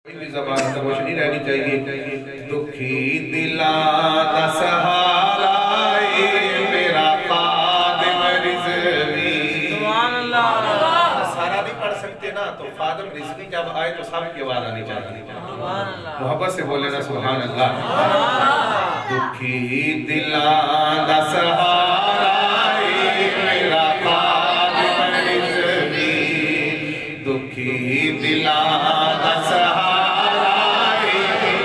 کوئی بھی زبان خاموش نہیں رہنی چاہیے. دکھی دلاں دا سہارا میرا خادم رضوی. سبحان اللہ. سارا نہیں پڑھ سکتے نا تو خادم رضوی جب آئے تو سب کی آواز آنی چاہیے. محبت سے بولے نا سبحان اللہ. دکھی دلاں دا سہارا میرا خادم رضوی. دکھی دلاں دا سہارا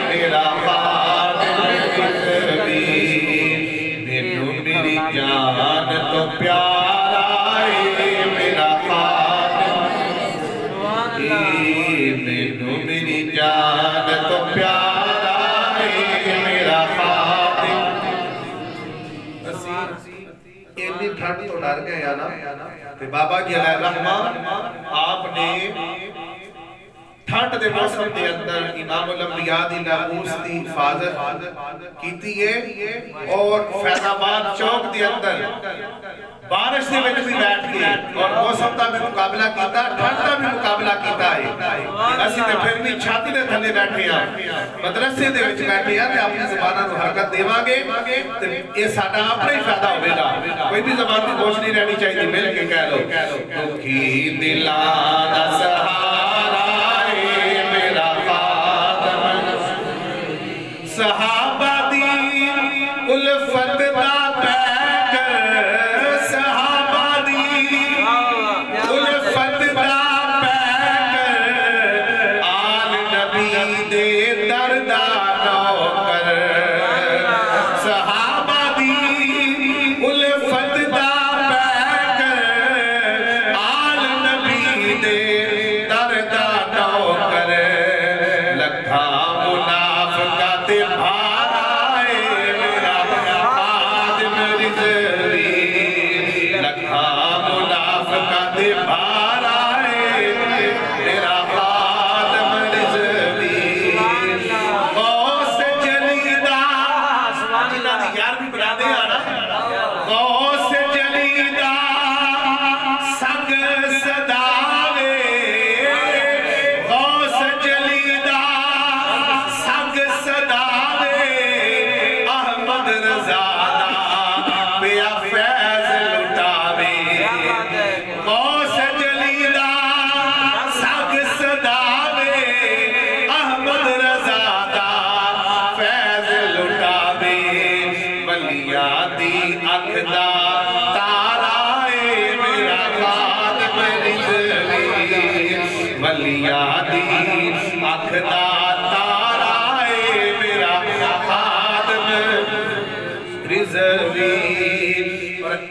میرا خادم رضوی. مینوں میری جان تو پیارا میرا خادم. مینوں میری جان تو پیارا میرا خادم. اتنی ٹھنڈ تو ڈر گئے یا نا کہ بابا جی علیہ الرحمہ آپ نے ٹھنڈ دے موسم دے اندر امام الانبیاء دی ناموس دی حفاظت کیتی ہے اور فیض آباد چوک دے اندر بارش دے وچ بھی بیٹھ گئے اور موسم دا بھی مقابلہ کیتا, ٹھنڈ دا بھی مقابلہ کیتا ہے. اسی تے پھر بھی چھاتی دے تھلے بیٹھے ہیں, مدرسے دے وچ بیٹھے ہیں تے اپنی زباناں نوں حرکت دیواں گے تے اے ساڈا اپنا ہی فائدہ ہوے گا. کوئی بھی زبان دی کوشش نہیں رہنی چاہیے. مل کے کہہ لو دکھی دلاں دا سہارا میرا خادم. صحابہ دی الفت دا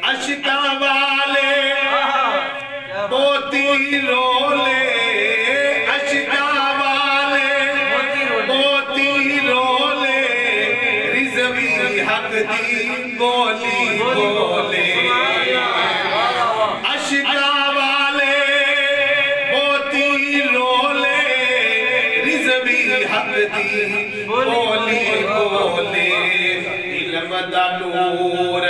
عشقاں والے موتی رولے, عشقاں والے موتی رولے, رضوی حق دی بولی بولے. عشقاں والے موتی رولے, رضوی حق دی بولی بولے. علم دا نور